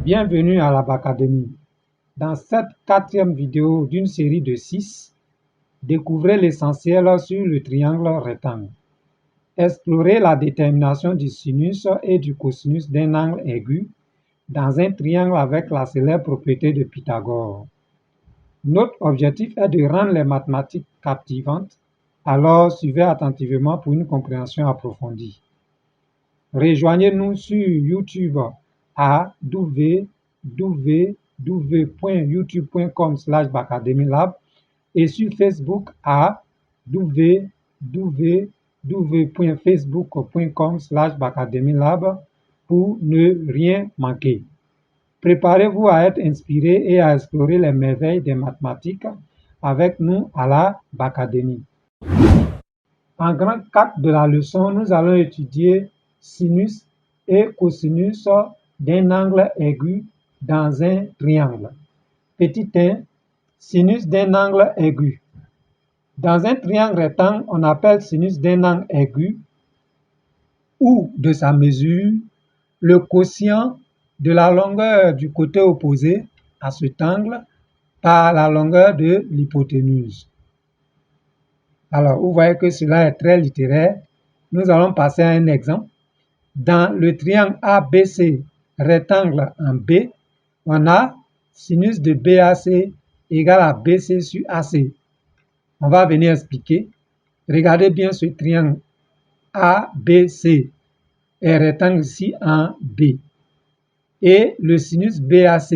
Bienvenue à l'Abacadémie. Dans cette quatrième vidéo d'une série de 6, découvrez l'essentiel sur le triangle rectangle. Explorez la détermination du sinus et du cosinus d'un angle aigu dans un triangle avec la célèbre propriété de Pythagore. Notre objectif est de rendre les mathématiques captivantes, alors suivez attentivement pour une compréhension approfondie. Rejoignez-nous sur YouTube à www.youtube.com/bacademylab et sur Facebook à www.facebook.com/bacademylab pour ne rien manquer. Préparez-vous à être inspiré et à explorer les merveilles des mathématiques avec nous à la Bacadémie. En grand 4 de la leçon, nous allons étudier sinus et cosinus d'un angle aigu dans un triangle. Petit 1, sinus d'un angle aigu. Dans un triangle rectangle, on appelle sinus d'un angle aigu ou de sa mesure le quotient de la longueur du côté opposé à cet angle par la longueur de l'hypoténuse. Alors, vous voyez que cela est très littéraire. Nous allons passer à un exemple. Dans le triangle ABC, rectangle en B, on a sinus de BAC égale à BC sur AC. On va venir expliquer. Regardez bien ce triangle ABC et rectangle ici en B. Et le sinus BAC.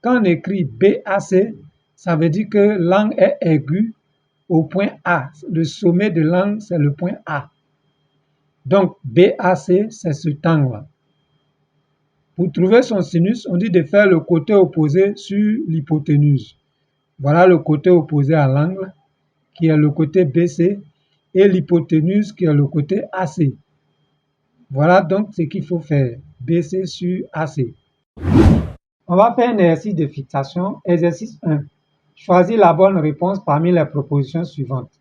Quand on écrit BAC, ça veut dire que l'angle est aigu au point A. Le sommet de l'angle, c'est le point A. Donc, BAC, c'est cet angle. Pour trouver son sinus, on dit de faire le côté opposé sur l'hypoténuse. Voilà le côté opposé à l'angle, qui est le côté BC, et l'hypoténuse, qui est le côté AC. Voilà donc ce qu'il faut faire, BC sur AC. On va faire un exercice de fixation. Exercice 1. Choisis la bonne réponse parmi les propositions suivantes.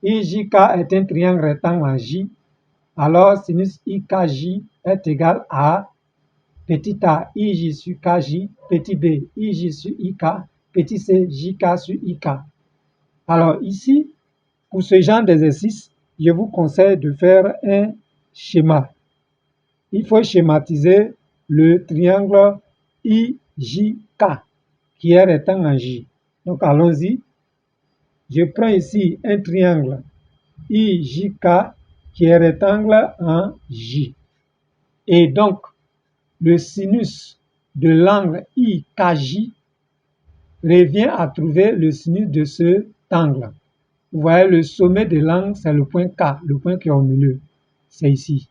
IJK est un triangle rectangle en J. Alors, sinus IKJ est égal à petit a, IJ sur KJ, petit b, IJ sur IK, petit c, JK sur IK. Alors ici, pour ce genre d'exercice, je vous conseille de faire un schéma. Il faut schématiser le triangle IJK, qui est rectangle en J. Donc allons-y. Je prends ici un triangle IJK qui est rectangle en J. Et donc, le sinus de l'angle IKJ revient à trouver le sinus de cet angle. Vous voyez, le sommet de l'angle, c'est le point K, le point qui est au milieu. C'est ici.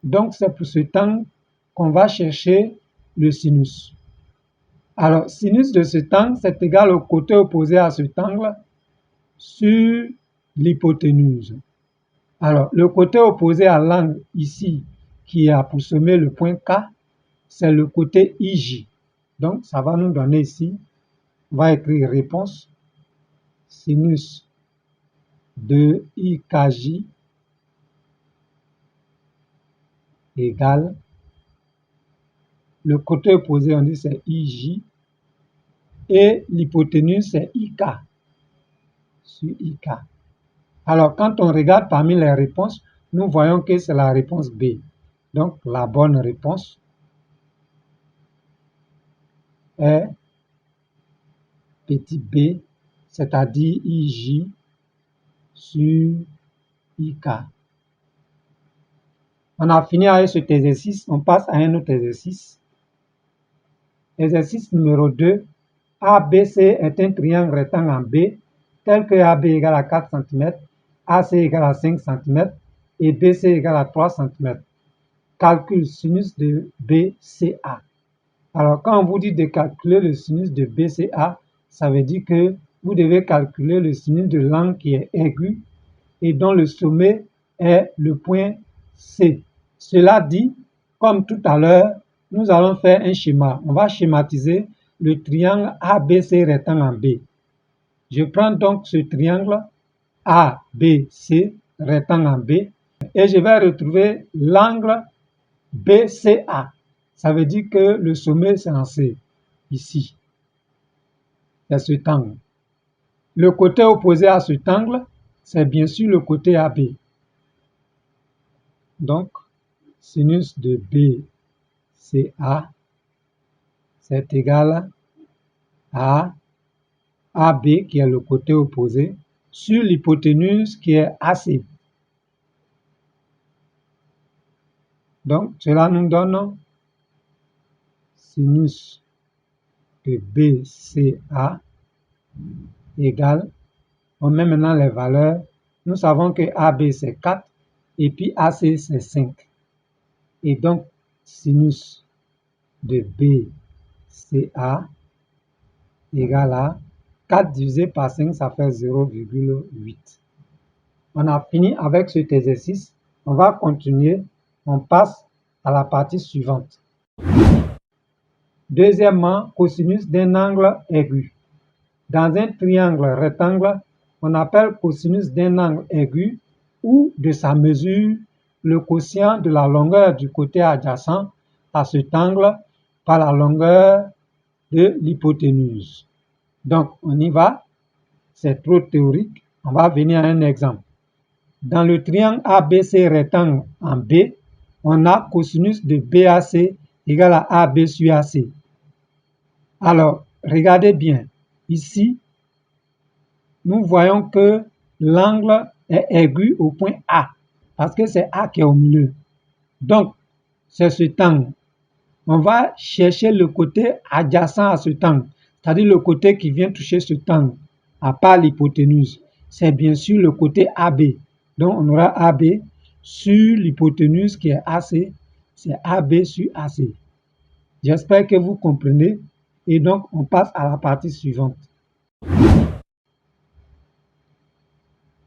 Donc, c'est pour cet angle qu'on va chercher le sinus. Alors, sinus de cet angle, c'est égal au côté opposé à cet angle sur l'hypoténuse. Alors, le côté opposé à l'angle ici, qui a pour sommet le point K, c'est le côté IJ. Donc, ça va nous donner ici, on va écrire réponse, sinus de IKJ égale, le côté opposé, on dit c'est IJ, et l'hypoténuse, c'est IK, sur IK. Alors, quand on regarde parmi les réponses, nous voyons que c'est la réponse B. Donc, la bonne réponse est petit b, c'est-à-dire IJ sur IK. On a fini avec cet exercice, on passe à un autre exercice. Exercice numéro 2. ABC est un triangle rectangle en B, tel que AB égale à 4 cm, AC égale à 5 cm et BC égale à 3 cm. Calcule sinus de BCA. Alors, quand on vous dit de calculer le sinus de BCA, ça veut dire que vous devez calculer le sinus de l'angle qui est aigu et dont le sommet est le point C. Cela dit, comme tout à l'heure, nous allons faire un schéma. On va schématiser le triangle ABC rectangle en B. Je prends donc ce triangle ABC rectangle en B et je vais retrouver l'angle BCA. ça veut dire que le sommet c'est en C, ici. C'est cet angle. Le côté opposé à cet angle, c'est bien sûr le côté AB. Donc, sinus de BCA, c'est égal à AB, qui est le côté opposé, sur l'hypoténuse qui est AC. Donc, cela nous donne sinus de BCA égale, on met maintenant les valeurs, nous savons que AB c'est 4 et puis AC c'est 5. Et donc, sinus de BCA égale à 4 divisé par 5, ça fait 0,8. On a fini avec cet exercice. On va continuer. On passe à la partie suivante. Deuxièmement, cosinus d'un angle aigu. Dans un triangle rectangle, on appelle cosinus d'un angle aigu ou de sa mesure le quotient de la longueur du côté adjacent à cet angle par la longueur de l'hypoténuse. Donc, on y va. C'est trop théorique. On va venir à un exemple. Dans le triangle ABC rectangle en B, on a cosinus de BAC égale à AB sur AC. Alors, regardez bien. Ici, nous voyons que l'angle est aigu au point A, parce que c'est A qui est au milieu. Donc, c'est cet angle. On va chercher le côté adjacent à cet angle, c'est-à-dire le côté qui vient toucher cet angle, à part l'hypoténuse. C'est bien sûr le côté AB. Donc, on aura AB sur l'hypoténuse qui est AC, c'est AB sur AC. J'espère que vous comprenez. Et donc, on passe à la partie suivante.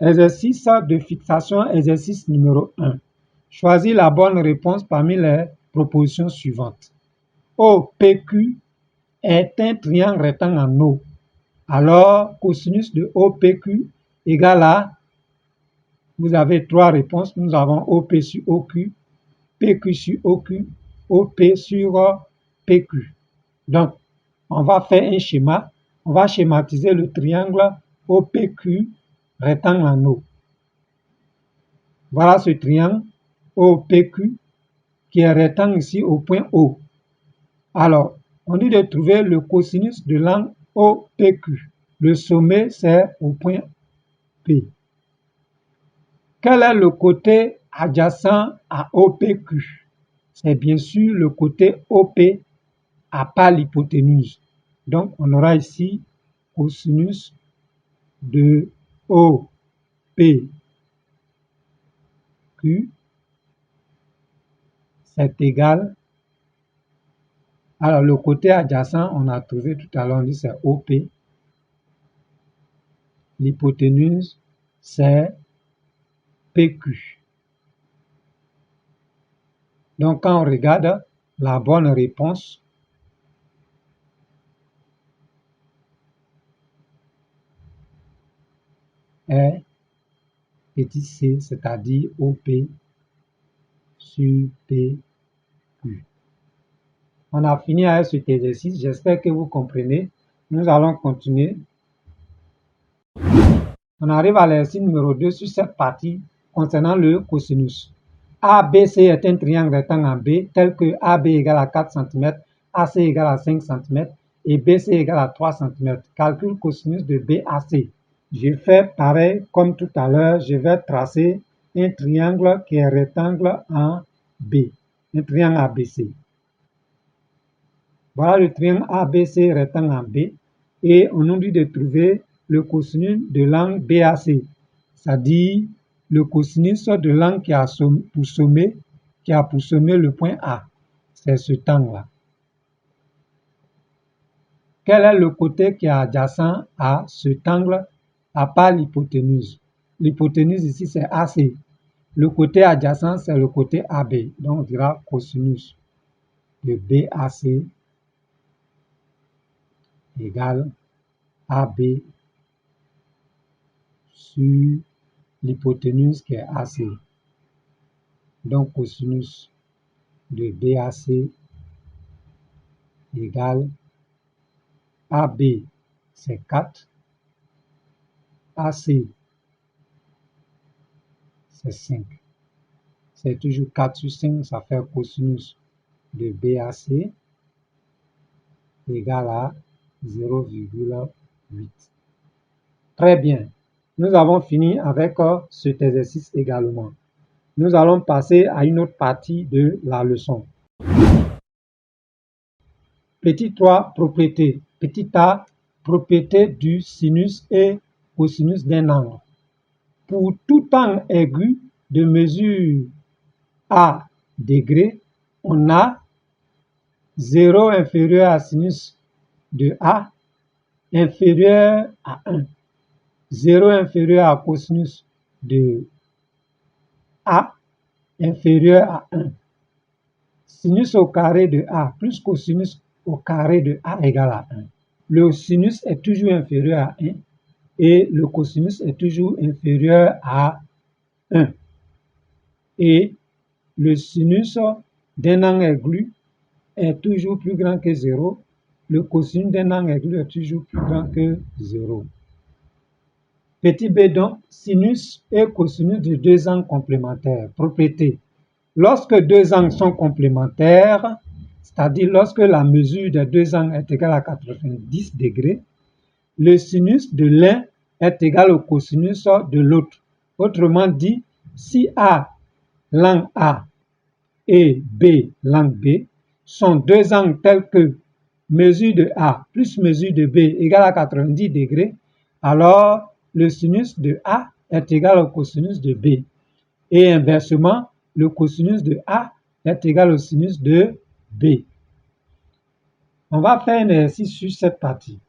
Exercice de fixation, exercice numéro 1. Choisis la bonne réponse parmi les propositions suivantes. OPQ est un triangle rectangle en O. Alors, cosinus de OPQ égale à, vous avez trois réponses. Nous avons OP sur OQ, PQ sur OQ, OP sur PQ. Donc, on va faire un schéma. On va schématiser le triangle OPQ rectangle en O. Voilà ce triangle OPQ qui est rectangle ici au point O. Alors, on dit de trouver le cosinus de l'angle OPQ. Le sommet, c'est au point P. Quel est le côté adjacent à OPQ? C'est bien sûr le côté OP à part l'hypoténuse. Donc, on aura ici cosinus de OPQ, c'est égal. Alors, le côté adjacent, on a trouvé tout à l'heure, on dit c'est OP. L'hypoténuse, c'est PQ. Donc, quand on regarde, la bonne réponse est petit c, c'est-à-dire OP sur PQ. On a fini avec cet exercice. J'espère que vous comprenez. Nous allons continuer. On arrive à l'exercice numéro 2 sur cette partie concernant le cosinus. ABC est un triangle rectangle en B tel que AB égale à 4 cm, AC égale à 5 cm et BC égale à 3 cm. Calcule cosinus de BAC. Je fais pareil comme tout à l'heure. Je vais tracer un triangle qui est rectangle en B. Un triangle ABC. Voilà le triangle ABC rectangle en B. Et on nous dit de trouver le cosinus de l'angle BAC. C'est-à-dire le cosinus de l'angle qui a pour sommet le point A. C'est cet angle-là. Quel est le côté qui est adjacent à cet angle à part l'hypoténuse? L'hypoténuse ici, c'est AC. Le côté adjacent, c'est le côté AB. Donc, on dira cosinus de BAC égale AB sur l'hypoténuse qui est AC. Donc, cosinus de BAC égale AB, c'est 4. AC, c'est 5. C'est toujours 4 sur 5, ça fait cosinus de BAC égale à 0,8. Très bien. Nous avons fini avec cet exercice également. Nous allons passer à une autre partie de la leçon. Petit 3, propriété. Petit a, propriété du sinus et cosinus d'un angle. Pour tout angle aigu de mesure A degrés, on a 0 inférieur à sinus de A inférieur à 1. 0 inférieur à cosinus de A inférieur à 1. Sinus au carré de A plus cosinus au carré de A égale à 1. Le sinus est toujours inférieur à 1 et le cosinus est toujours inférieur à 1. Et le sinus d'un angle aigu est toujours plus grand que 0. Le cosinus d'un angle aigu est toujours plus grand que 0. Petit b donc, sinus et cosinus de deux angles complémentaires. Propriété. Lorsque deux angles sont complémentaires, c'est-à-dire lorsque la mesure des deux angles est égale à 90 degrés, le sinus de l'un est égal au cosinus de l'autre. Autrement dit, si A, l'angle A, et B, l'angle B, sont deux angles tels que mesure de A plus mesure de B égale à 90 degrés, alors le sinus de A est égal au cosinus de B. Et inversement, le cosinus de A est égal au sinus de B. On va faire un exercice sur cette partie.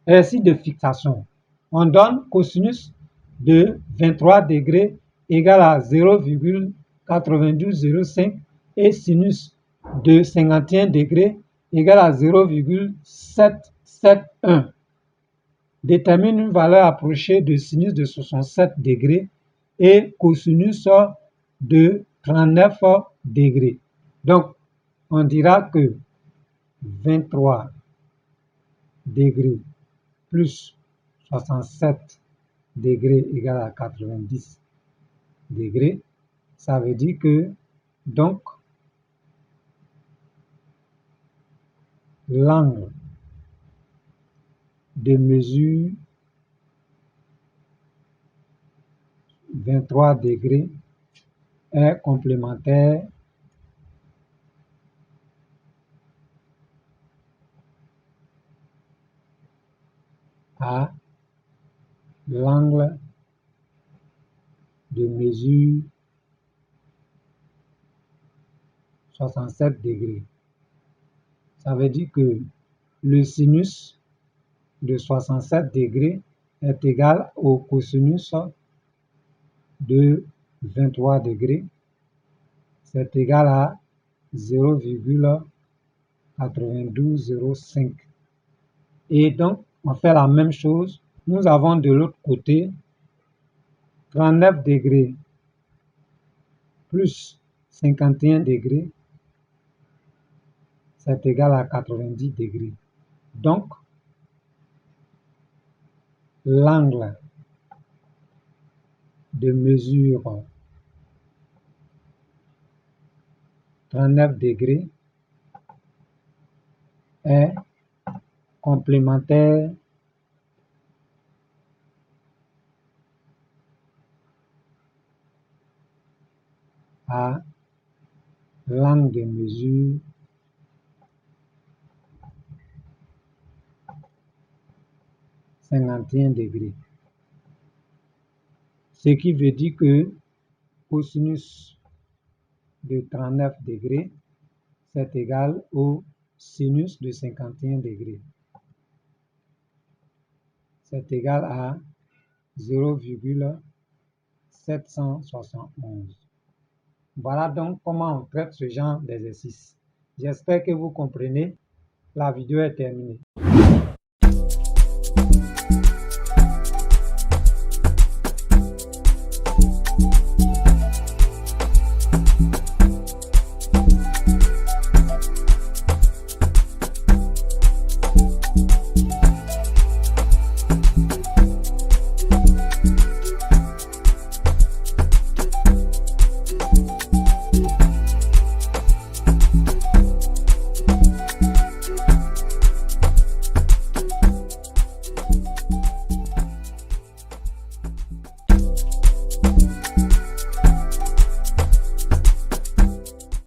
Exercice de fixation. On donne cosinus de 23 degrés égale à 0,9205 et sinus de 51 degrés égale à 0,771. Détermine une valeur approchée de sinus de 67 degrés et cosinus de 39 degrés. Donc, on dira que 23 degrés plus 67 degrés égale à 90 degrés, ça veut dire que donc l'angle de mesure 23 degrés est complémentaire à l'angle de mesure 67 degrés. Ça veut dire que le sinus de 67 degrés est égal au cosinus de 23 degrés. C'est égal à 0,9205. Et donc, on fait la même chose. Nous avons de l'autre côté 39 degrés plus 51 degrés, c'est égal à 90 degrés. Donc, l'angle de mesure 39 degrés est complémentaire à l'angle de mesure 51 degrés. Ce qui veut dire que cosinus de 39 degrés, c'est égal au sinus de 51 degrés. C'est égal à 0,771. Voilà donc comment on traite ce genre d'exercice. J'espère que vous comprenez. La vidéo est terminée.